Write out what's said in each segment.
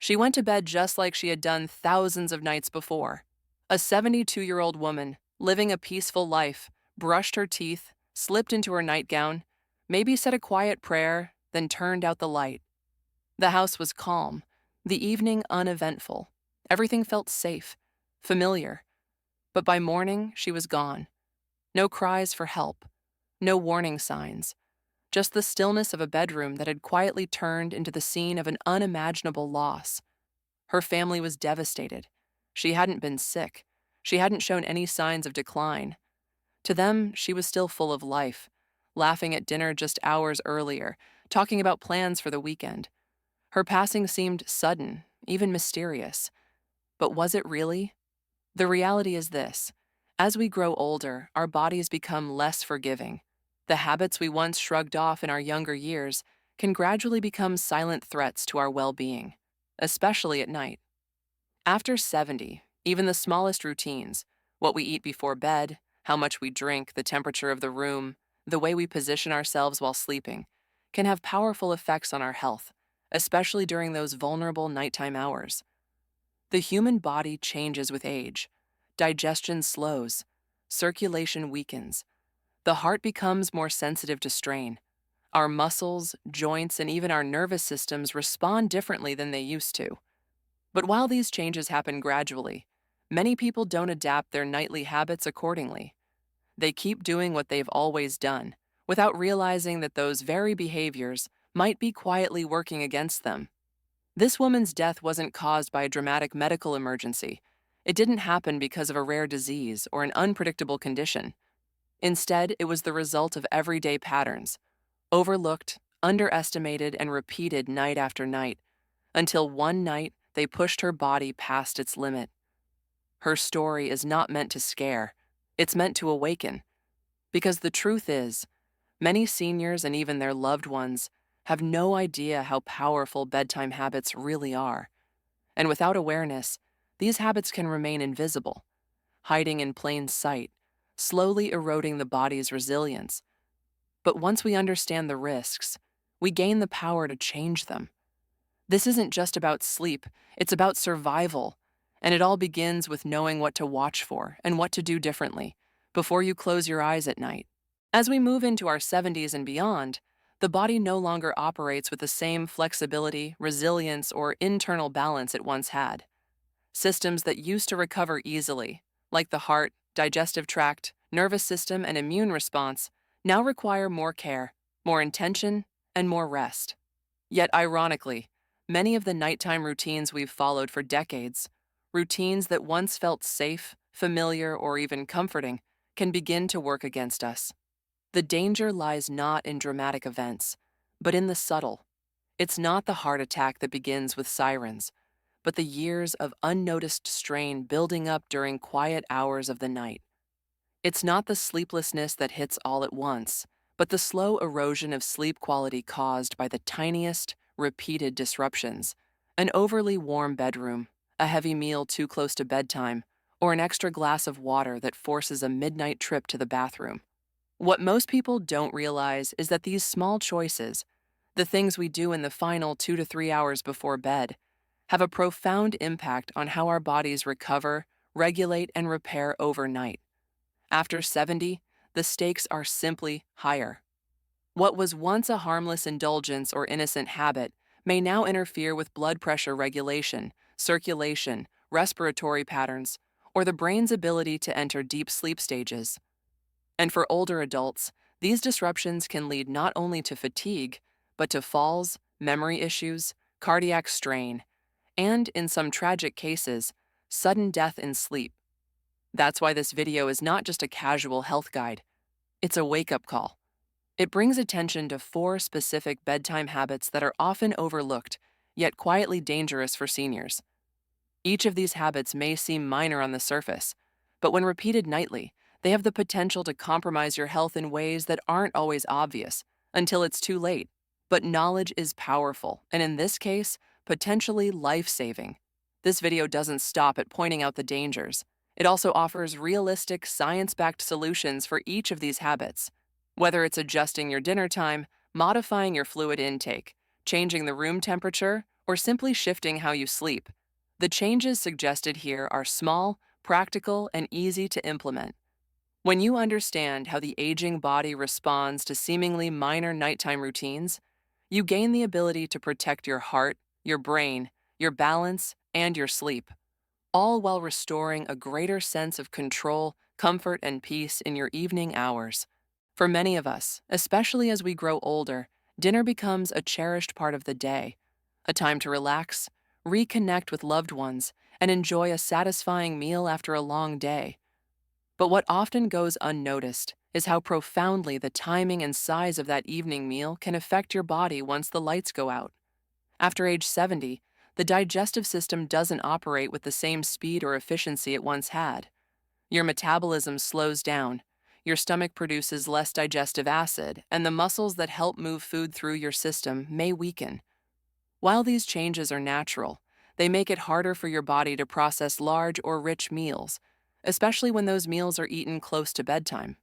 She went to bed just like she had done thousands of nights before. A 72-year-old woman, living a peaceful life, brushed her teeth, slipped into her nightgown, maybe said a quiet prayer, then turned out the light. The house was calm, the evening uneventful. Everything felt safe, familiar. But by morning, she was gone. No cries for help, no warning signs, just the stillness of a bedroom that had quietly turned into the scene of an unimaginable loss. Her family was devastated. She hadn't been sick. She hadn't shown any signs of decline. To them, she was still full of life, laughing at dinner just hours earlier, talking about plans for the weekend. Her passing seemed sudden, even mysterious. But was it really? The reality is this. As we grow older, our bodies become less forgiving. The habits we once shrugged off in our younger years can gradually become silent threats to our well-being, especially at night. After 70, even the smallest routines, what we eat before bed, how much we drink, the temperature of the room, the way we position ourselves while sleeping, can have powerful effects on our health, especially during those vulnerable nighttime hours. The human body changes with age. Digestion slows. Circulation weakens. The heart becomes more sensitive to strain. Our muscles, joints, and even our nervous systems respond differently than they used to. But while these changes happen gradually, many people don't adapt their nightly habits accordingly. They keep doing what they've always done, without realizing that those very behaviors might be quietly working against them. This woman's death wasn't caused by a dramatic medical emergency. It didn't happen because of a rare disease or an unpredictable condition. Instead, it was the result of everyday patterns, overlooked, underestimated, and repeated night after night, until one night they pushed her body past its limit. Her story is not meant to scare, it's meant to awaken. Because the truth is, many seniors and even their loved ones have no idea how powerful bedtime habits really are. And without awareness, these habits can remain invisible, hiding in plain sight, slowly eroding the body's resilience. But once we understand the risks, we gain the power to change them. This isn't just about sleep, it's about survival. And it all begins with knowing what to watch for and what to do differently before you close your eyes at night. As we move into our 70s and beyond, the body no longer operates with the same flexibility, resilience, or internal balance it once had. Systems that used to recover easily, like the heart, digestive tract, nervous system, and immune response, now require more care, more intention, and more rest. Yet ironically, many of the nighttime routines we've followed for decades, routines that once felt safe, familiar, or even comforting, can begin to work against us. The danger lies not in dramatic events, but in the subtle. It's not the heart attack that begins with sirens, but the years of unnoticed strain building up during quiet hours of the night. It's not the sleeplessness that hits all at once, but the slow erosion of sleep quality caused by the tiniest, repeated disruptions. An overly warm bedroom, a heavy meal too close to bedtime, or an extra glass of water that forces a midnight trip to the bathroom. What most people don't realize is that these small choices, the things we do in the final 2 to 3 hours before bed, have a profound impact on how our bodies recover, regulate, and repair overnight. After 70, the stakes are simply higher. What was once a harmless indulgence or innocent habit may now interfere with blood pressure regulation, circulation, respiratory patterns, or the brain's ability to enter deep sleep stages. And for older adults, these disruptions can lead not only to fatigue, but to falls, memory issues, cardiac strain, and, in some tragic cases, sudden death in sleep. That's why this video is not just a casual health guide. It's a wake-up call. It brings attention to 4 specific bedtime habits that are often overlooked, yet quietly dangerous for seniors. Each of these habits may seem minor on the surface, but when repeated nightly, they have the potential to compromise your health in ways that aren't always obvious until it's too late. But knowledge is powerful, and in this case, potentially life-saving. This video doesn't stop at pointing out the dangers. It also offers realistic, science-backed solutions for each of these habits. Whether it's adjusting your dinner time, modifying your fluid intake, changing the room temperature, or simply shifting how you sleep. The changes suggested here are small, practical, and easy to implement. When you understand how the aging body responds to seemingly minor nighttime routines, you gain the ability to protect your heart, your brain, your balance, and your sleep, all while restoring a greater sense of control, comfort, and peace in your evening hours. For many of us, especially as we grow older, dinner becomes a cherished part of the day, a time to relax, reconnect with loved ones, and enjoy a satisfying meal after a long day. But what often goes unnoticed is how profoundly the timing and size of that evening meal can affect your body once the lights go out. After age 70, the digestive system doesn't operate with the same speed or efficiency it once had. Your metabolism slows down, your stomach produces less digestive acid, and the muscles that help move food through your system may weaken. While these changes are natural, they make it harder for your body to process large or rich meals, especially when those meals are eaten close to bedtime.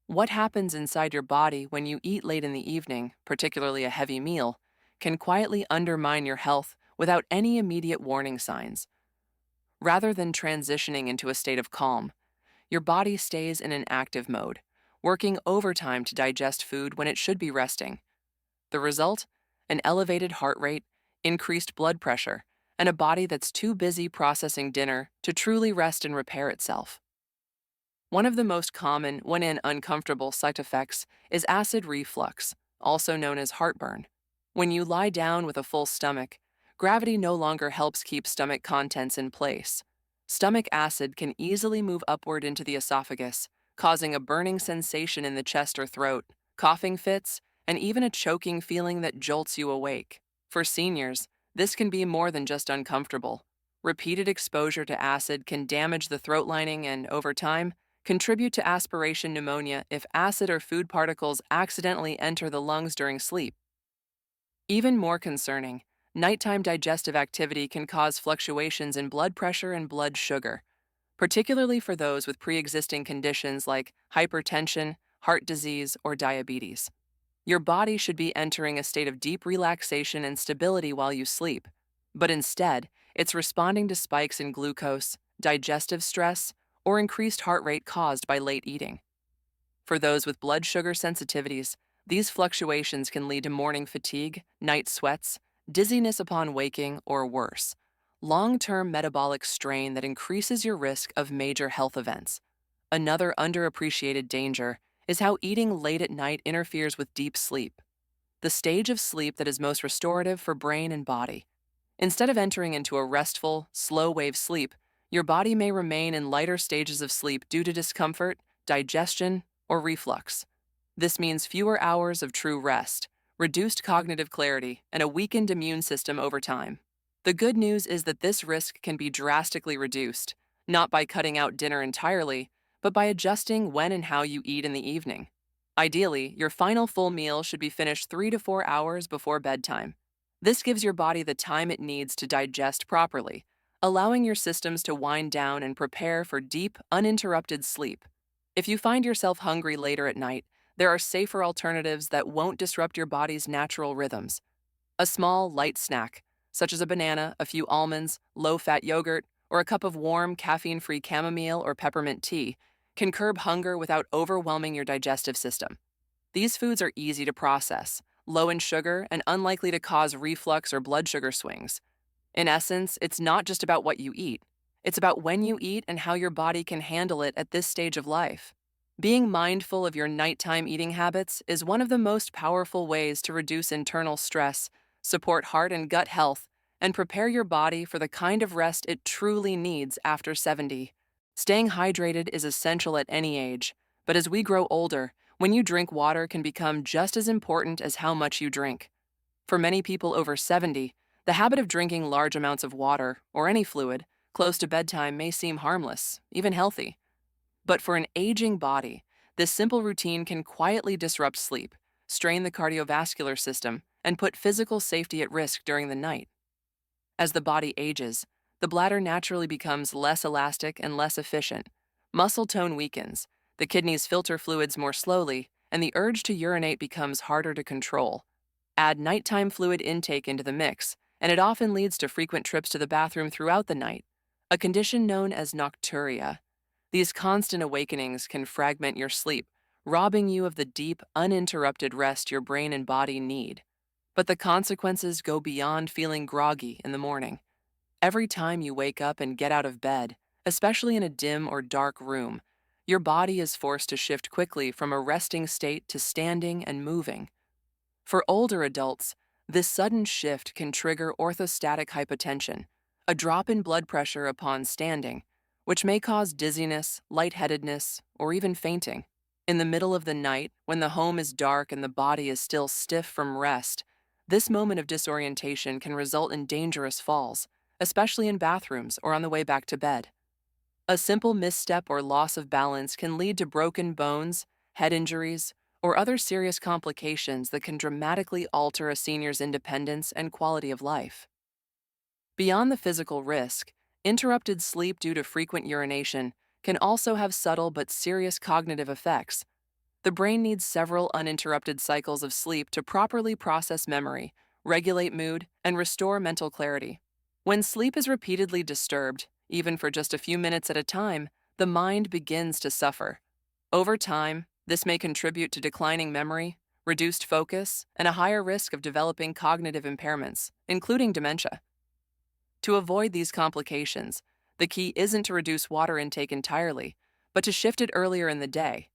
What happens inside your body when you eat late in the evening, particularly a heavy meal, can quietly undermine your health without any immediate warning signs. Rather than transitioning into a state of calm, your body stays in an active mode, working overtime to digest food when it should be resting. The result? An elevated heart rate, increased blood pressure, and a body that's too busy processing dinner to truly rest and repair itself. One of the most common, when in uncomfortable, side effects is acid reflux, also known as heartburn. When you lie down with a full stomach, gravity no longer helps keep stomach contents in place. Stomach acid can easily move upward into the esophagus, causing a burning sensation in the chest or throat, coughing fits, and even a choking feeling that jolts you awake. For seniors, this can be more than just uncomfortable. Repeated exposure to acid can damage the throat lining and, over time, contribute to aspiration pneumonia if acid or food particles accidentally enter the lungs during sleep. Even more concerning, nighttime digestive activity can cause fluctuations in blood pressure and blood sugar, particularly for those with pre-existing conditions like hypertension, heart disease, or diabetes. Your body should be entering a state of deep relaxation and stability while you sleep, but instead, it's responding to spikes in glucose, digestive stress, or increased heart rate caused by late eating. For those with blood sugar sensitivities, these fluctuations can lead to morning fatigue, night sweats, dizziness upon waking, or worse, long-term metabolic strain that increases your risk of major health events. Another underappreciated danger is how eating late at night interferes with deep sleep, the stage of sleep that is most restorative for brain and body. Instead of entering into a restful, slow-wave sleep, your body may remain in lighter stages of sleep due to discomfort, digestion, or reflux. This means fewer hours of true rest, reduced cognitive clarity, and a weakened immune system over time. The good news is that this risk can be drastically reduced, not by cutting out dinner entirely, but by adjusting when and how you eat in the evening. Ideally, your final full meal should be finished 3 to 4 hours before bedtime. This gives your body the time it needs to digest properly, allowing your systems to wind down and prepare for deep, uninterrupted sleep. If you find yourself hungry later at night, there are safer alternatives that won't disrupt your body's natural rhythms. A small, light snack, such as a banana, a few almonds, low-fat yogurt, or a cup of warm, caffeine-free chamomile or peppermint tea, can curb hunger without overwhelming your digestive system. These foods are easy to process, low in sugar, and unlikely to cause reflux or blood sugar swings. In essence, it's not just about what you eat. It's about when you eat and how your body can handle it at this stage of life. Being mindful of your nighttime eating habits is one of the most powerful ways to reduce internal stress, support heart and gut health, and prepare your body for the kind of rest it truly needs after 70. Staying hydrated is essential at any age, but as we grow older, when you drink water can become just as important as how much you drink. For many people over 70, the habit of drinking large amounts of water, or any fluid, close to bedtime may seem harmless, even healthy. But for an aging body, this simple routine can quietly disrupt sleep, strain the cardiovascular system, and put physical safety at risk during the night. As the body ages, the bladder naturally becomes less elastic and less efficient. Muscle tone weakens, the kidneys filter fluids more slowly, and the urge to urinate becomes harder to control. Add nighttime fluid intake into the mix, and it often leads to frequent trips to the bathroom throughout the night, a condition known as nocturia. These constant awakenings can fragment your sleep, robbing you of the deep, uninterrupted rest your brain and body need. But the consequences go beyond feeling groggy in the morning. Every time you wake up and get out of bed, especially in a dim or dark room, your body is forced to shift quickly from a resting state to standing and moving. For older adults, this sudden shift can trigger orthostatic hypotension, a drop in blood pressure upon standing, which may cause dizziness, lightheadedness, or even fainting. In the middle of the night, when the home is dark and the body is still stiff from rest, this moment of disorientation can result in dangerous falls, especially in bathrooms or on the way back to bed. A simple misstep or loss of balance can lead to broken bones, head injuries, or other serious complications that can dramatically alter a senior's independence and quality of life. Beyond the physical risk, interrupted sleep due to frequent urination can also have subtle but serious cognitive effects. The brain needs several uninterrupted cycles of sleep to properly process memory, regulate mood, and restore mental clarity. When sleep is repeatedly disturbed, even for just a few minutes at a time, the mind begins to suffer. Over time, this may contribute to declining memory, reduced focus, and a higher risk of developing cognitive impairments, including dementia. To avoid these complications, the key isn't to reduce water intake entirely, but to shift it earlier in the day.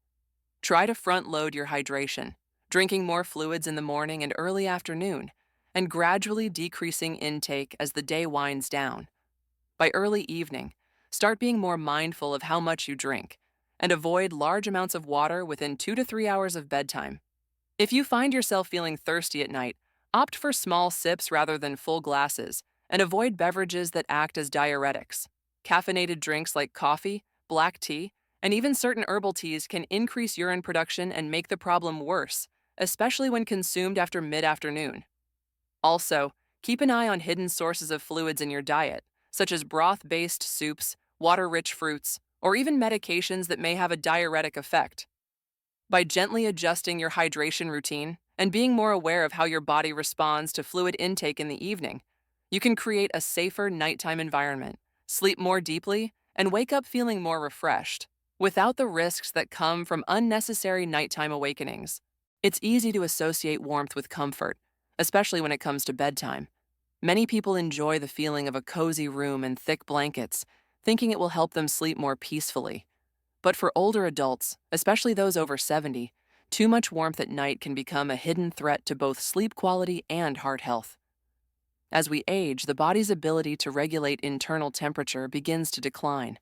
Try to front load your hydration, drinking more fluids in the morning and early afternoon, and gradually decreasing intake as the day winds down. By early evening, start being more mindful of how much you drink, and avoid large amounts of water within 2 to 3 hours of bedtime. If you find yourself feeling thirsty at night, opt for small sips rather than full glasses, and avoid beverages that act as diuretics. Caffeinated drinks like coffee, black tea, and even certain herbal teas can increase urine production and make the problem worse, especially when consumed after mid-afternoon. Also, keep an eye on hidden sources of fluids in your diet, such as broth-based soups, water-rich fruits, or even medications that may have a diuretic effect. By gently adjusting your hydration routine and being more aware of how your body responds to fluid intake in the evening, you can create a safer nighttime environment, sleep more deeply, and wake up feeling more refreshed, without the risks that come from unnecessary nighttime awakenings. It's easy to associate warmth with comfort, especially when it comes to bedtime. Many people enjoy the feeling of a cozy room and thick blankets, thinking it will help them sleep more peacefully. But for older adults, especially those over 70, too much warmth at night can become a hidden threat to both sleep quality and heart health. As we age, the body's ability to regulate internal temperature begins to decline.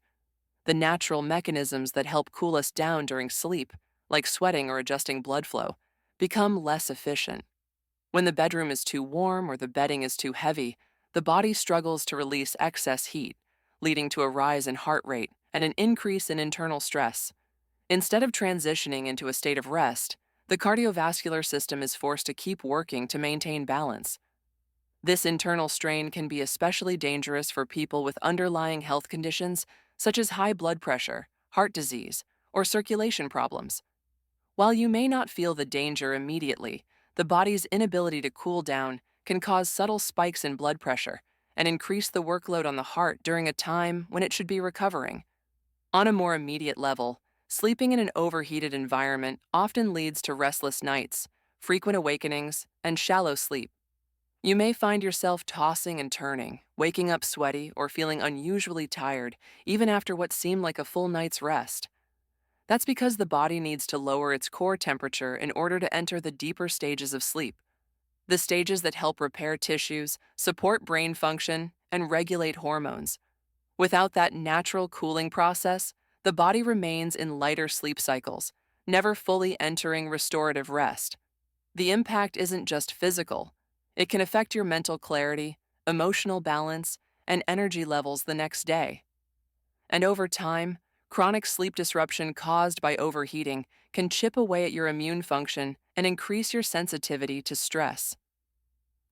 The natural mechanisms that help cool us down during sleep, like sweating or adjusting blood flow, become less efficient. When the bedroom is too warm or the bedding is too heavy, the body struggles to release excess heat, leading to a rise in heart rate and an increase in internal stress. Instead of transitioning into a state of rest, the cardiovascular system is forced to keep working to maintain balance. This internal strain can be especially dangerous for people with underlying health conditions such as high blood pressure, heart disease, or circulation problems. While you may not feel the danger immediately, the body's inability to cool down can cause subtle spikes in blood pressure and increase the workload on the heart during a time when it should be recovering. On a more immediate level, sleeping in an overheated environment often leads to restless nights, frequent awakenings, and shallow sleep. You may find yourself tossing and turning, waking up sweaty or feeling unusually tired, even after what seemed like a full night's rest. That's because the body needs to lower its core temperature in order to enter the deeper stages of sleep, the stages that help repair tissues, support brain function, and regulate hormones. Without that natural cooling process, the body remains in lighter sleep cycles, never fully entering restorative rest. The impact isn't just physical. It can affect your mental clarity, emotional balance, and energy levels the next day. And over time, chronic sleep disruption caused by overheating can chip away at your immune function and increase your sensitivity to stress.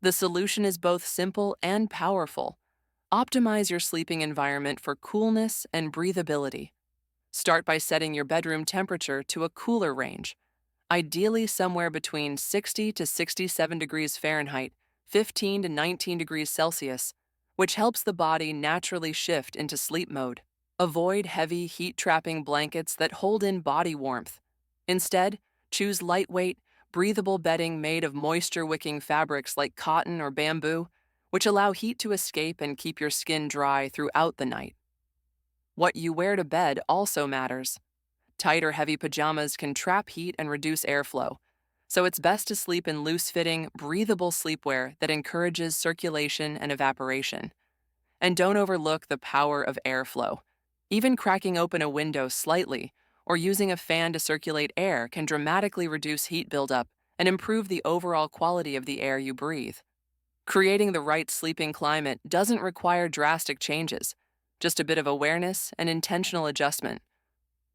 The solution is both simple and powerful. Optimize your sleeping environment for coolness and breathability. Start by setting your bedroom temperature to a cooler range, ideally somewhere between 60 to 67 degrees Fahrenheit, 15 to 19 degrees Celsius, which helps the body naturally shift into sleep mode. Avoid heavy, heat-trapping blankets that hold in body warmth. Instead, choose lightweight, breathable bedding made of moisture-wicking fabrics like cotton or bamboo, which allow heat to escape and keep your skin dry throughout the night. What you wear to bed also matters. Tight or heavy pajamas can trap heat and reduce airflow, so it's best to sleep in loose-fitting, breathable sleepwear that encourages circulation and evaporation. And don't overlook the power of airflow. Even cracking open a window slightly or using a fan to circulate air can dramatically reduce heat buildup and improve the overall quality of the air you breathe. Creating the right sleeping climate doesn't require drastic changes, just a bit of awareness and intentional adjustment.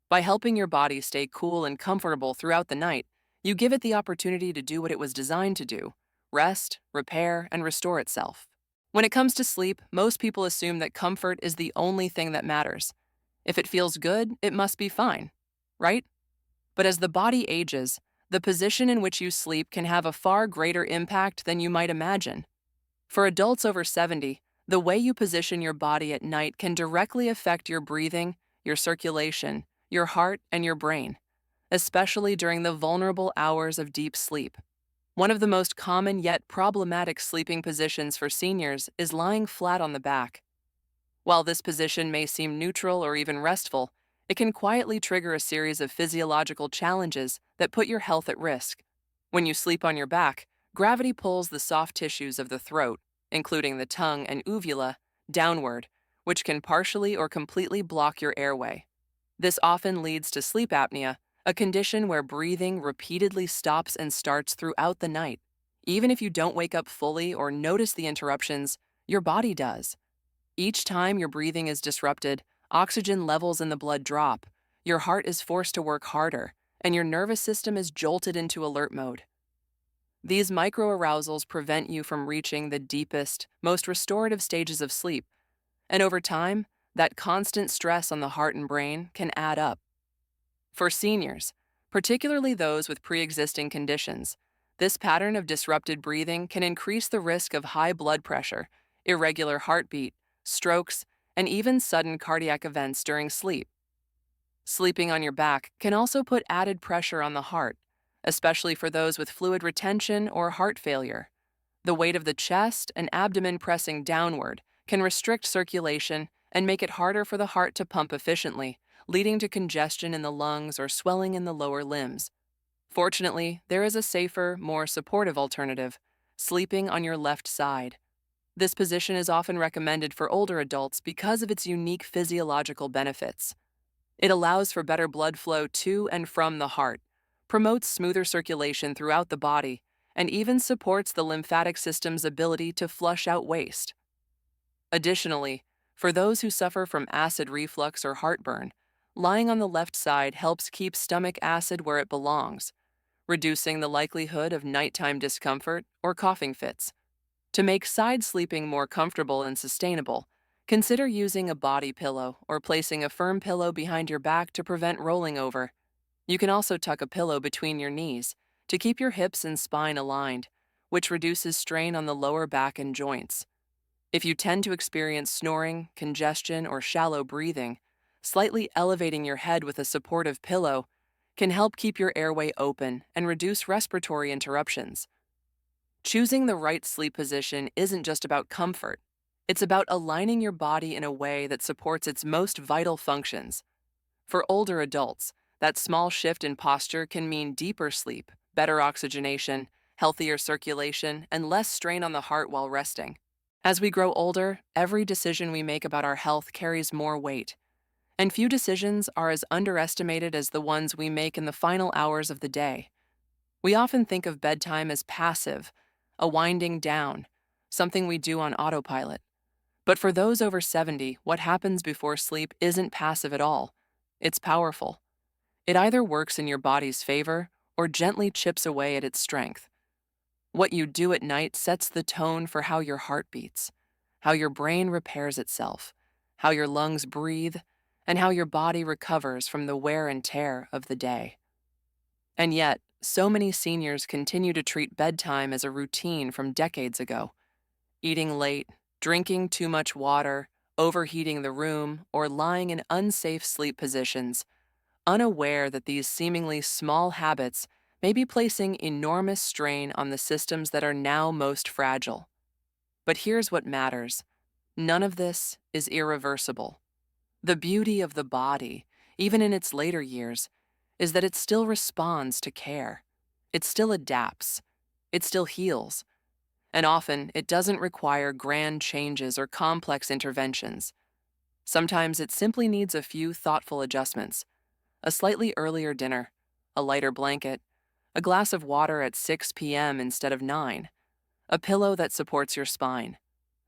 By helping your body stay cool and comfortable throughout the night, you give it the opportunity to do what it was designed to do: rest, repair, and restore itself. When it comes to sleep, most people assume that comfort is the only thing that matters. If it feels good, it must be fine, right? But as the body ages, the position in which you sleep can have a far greater impact than you might imagine. For adults over 70, the way you position your body at night can directly affect your breathing, your circulation, your heart, and your brain, especially during the vulnerable hours of deep sleep. One of the most common yet problematic sleeping positions for seniors is lying flat on the back. While this position may seem neutral or even restful, it can quietly trigger a series of physiological challenges that put your health at risk. When you sleep on your back, gravity pulls the soft tissues of the throat, including the tongue and uvula, downward, which can partially or completely block your airway. This often leads to sleep apnea, a condition where breathing repeatedly stops and starts throughout the night. Even if you don't wake up fully or notice the interruptions, your body does. Each time your breathing is disrupted, oxygen levels in the blood drop, your heart is forced to work harder, and your nervous system is jolted into alert mode. These microarousals prevent you from reaching the deepest, most restorative stages of sleep, and over time, that constant stress on the heart and brain can add up. For seniors, particularly those with pre-existing conditions, this pattern of disrupted breathing can increase the risk of high blood pressure, irregular heartbeat, strokes, and even sudden cardiac events during sleep. Sleeping on your back can also put added pressure on the heart, especially for those with fluid retention or heart failure. The weight of the chest and abdomen pressing downward can restrict circulation and make it harder for the heart to pump efficiently, leading to congestion in the lungs or swelling in the lower limbs. Fortunately, there is a safer, more supportive alternative: sleeping on your left side. This position is often recommended for older adults because of its unique physiological benefits. It allows for better blood flow to and from the heart, promotes smoother circulation throughout the body, and even supports the lymphatic system's ability to flush out waste. Additionally, for those who suffer from acid reflux or heartburn, lying on the left side helps keep stomach acid where it belongs, reducing the likelihood of nighttime discomfort or coughing fits. To make side sleeping more comfortable and sustainable, consider using a body pillow or placing a firm pillow behind your back to prevent rolling over. You can also tuck a pillow between your knees to keep your hips and spine aligned, which reduces strain on the lower back and joints. If you tend to experience snoring, congestion, or shallow breathing, slightly elevating your head with a supportive pillow can help keep your airway open and reduce respiratory interruptions. Choosing the right sleep position isn't just about comfort. It's about aligning your body in a way that supports its most vital functions. For older adults, that small shift in posture can mean deeper sleep, better oxygenation, healthier circulation, and less strain on the heart while resting. As we grow older, every decision we make about our health carries more weight, and few decisions are as underestimated as the ones we make in the final hours of the day. We often think of bedtime as passive, a winding down, something we do on autopilot. But for those over 70, what happens before sleep isn't passive at all. It's powerful. It either works in your body's favor or gently chips away at its strength. What you do at night sets the tone for how your heart beats, how your brain repairs itself, how your lungs breathe, and how your body recovers from the wear and tear of the day. And yet, so many seniors continue to treat bedtime as a routine from decades ago. Eating late, drinking too much water, overheating the room, or lying in unsafe sleep positions, unaware that these seemingly small habits may be placing enormous strain on the systems that are now most fragile. But here's what matters: none of this is irreversible. The beauty of the body, even in its later years, is that it still responds to care. It still adapts. It still heals. And often, it doesn't require grand changes or complex interventions. Sometimes it simply needs a few thoughtful adjustments: a slightly earlier dinner, a lighter blanket, a glass of water at 6 p.m. instead of 9, a pillow that supports your spine,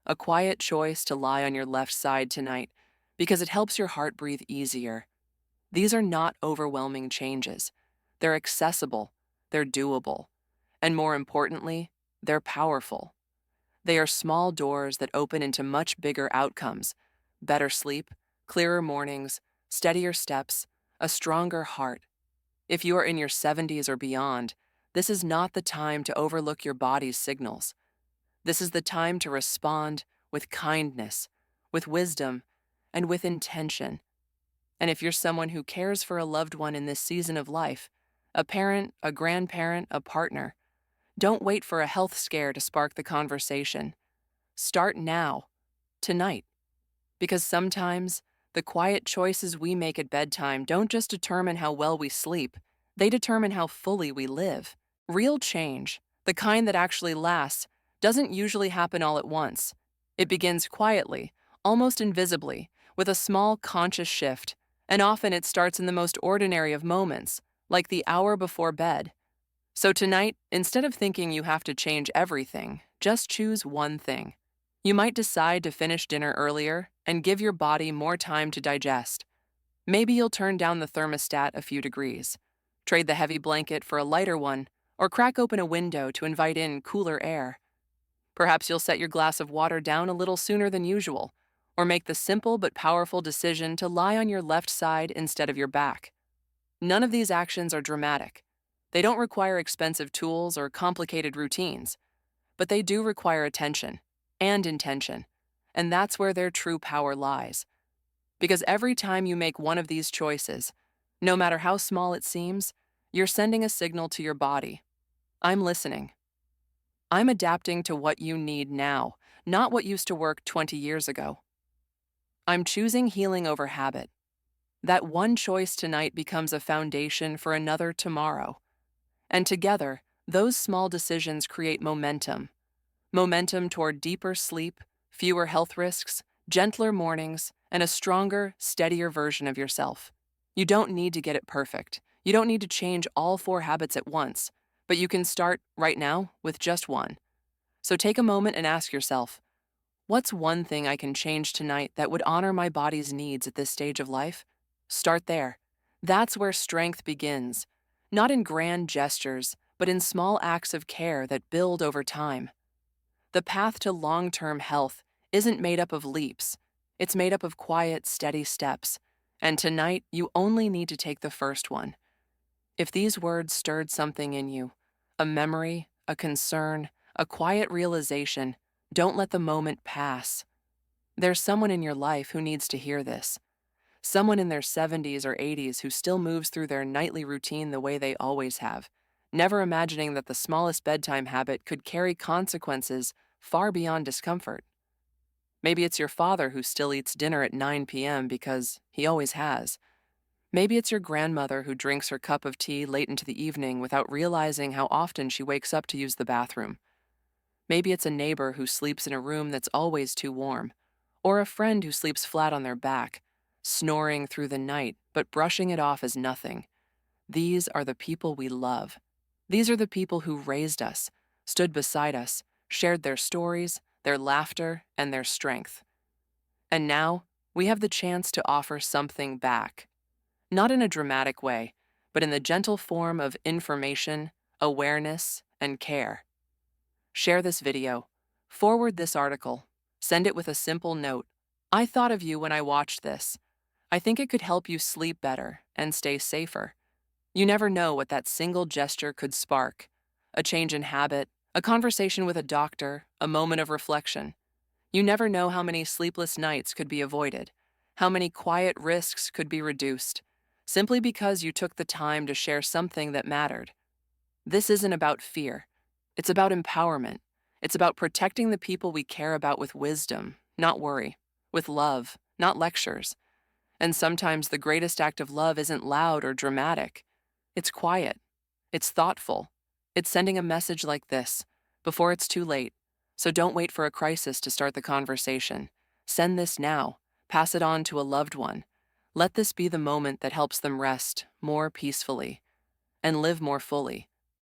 a quiet choice to lie on your left side tonight because it helps your heart breathe easier. These are not overwhelming changes. They're accessible, they're doable, and more importantly, they're powerful. They are small doors that open into much bigger outcomes: better sleep, clearer mornings, steadier steps, a stronger heart. If you are in your 70s or beyond, this is not the time to overlook your body's signals. This is the time to respond with kindness, with wisdom, and with intention. And if you're someone who cares for a loved one in this season of life, a parent, a grandparent, a partner, don't wait for a health scare to spark the conversation. Start now, tonight, because sometimes the quiet choices we make at bedtime don't just determine how well we sleep, they determine how fully we live. Real change, the kind that actually lasts, doesn't usually happen all at once. It begins quietly, almost invisibly, with a small conscious shift, and often it starts in the most ordinary of moments, like the hour before bed. So tonight, instead of thinking you have to change everything, just choose one thing. You might decide to finish dinner earlier and give your body more time to digest. Maybe you'll turn down the thermostat a few degrees, trade the heavy blanket for a lighter one, or crack open a window to invite in cooler air. Perhaps you'll set your glass of water down a little sooner than usual, or make the simple but powerful decision to lie on your left side instead of your back. None of these actions are dramatic. They don't require expensive tools or complicated routines, but they do require attention and intention, and that's where their true power lies. Because every time you make one of these choices, no matter how small it seems, you're sending a signal to your body: I'm listening. I'm adapting to what you need now, not what used to work 20 years ago. I'm choosing healing over habit. That one choice tonight becomes a foundation for another tomorrow. And together, those small decisions create momentum. Momentum toward deeper sleep, fewer health risks, gentler mornings, and a stronger, steadier version of yourself. You don't need to get it perfect. You don't need to change all 4 habits at once, but you can start right now with just one. So take a moment and ask yourself, what's one thing I can change tonight that would honor my body's needs at this stage of life? Start there. That's where strength begins, not in grand gestures, but in small acts of care that build over time. The path to long-term health isn't made up of leaps. It's made up of quiet, steady steps. And tonight, you only need to take the first one. If these words stirred something in you, a memory, a concern, a quiet realization, don't let the moment pass. There's someone in your life who needs to hear this. Someone in their 70s or 80s who still moves through their nightly routine the way they always have, never imagining that the smallest bedtime habit could carry consequences far beyond discomfort. Maybe it's your father who still eats dinner at 9 p.m. because he always has. Maybe it's your grandmother who drinks her cup of tea late into the evening without realizing how often she wakes up to use the bathroom. Maybe it's a neighbor who sleeps in a room that's always too warm, or a friend who sleeps flat on their back, snoring through the night but brushing it off as nothing. These are the people we love. These are the people who raised us, stood beside us, shared their stories, their laughter, and their strength. And now, we have the chance to offer something back. Not in a dramatic way, but in the gentle form of information, awareness, and care. Share this video. Forward this article. Send it with a simple note. I thought of you when I watched this. I think it could help you sleep better and stay safer. You never know what that single gesture could spark: a change in habit, a conversation with a doctor, a moment of reflection. You never know how many sleepless nights could be avoided, how many quiet risks could be reduced, simply because you took the time to share something that mattered. This isn't about fear. It's about empowerment. It's about protecting the people we care about with wisdom, not worry, with love, not lectures. And sometimes the greatest act of love isn't loud or dramatic. It's quiet. It's thoughtful. It's sending a message like this before it's too late. So don't wait for a crisis to start the conversation. Send this now. Pass it on to a loved one. Let this be the moment that helps them rest more peacefully and live more fully.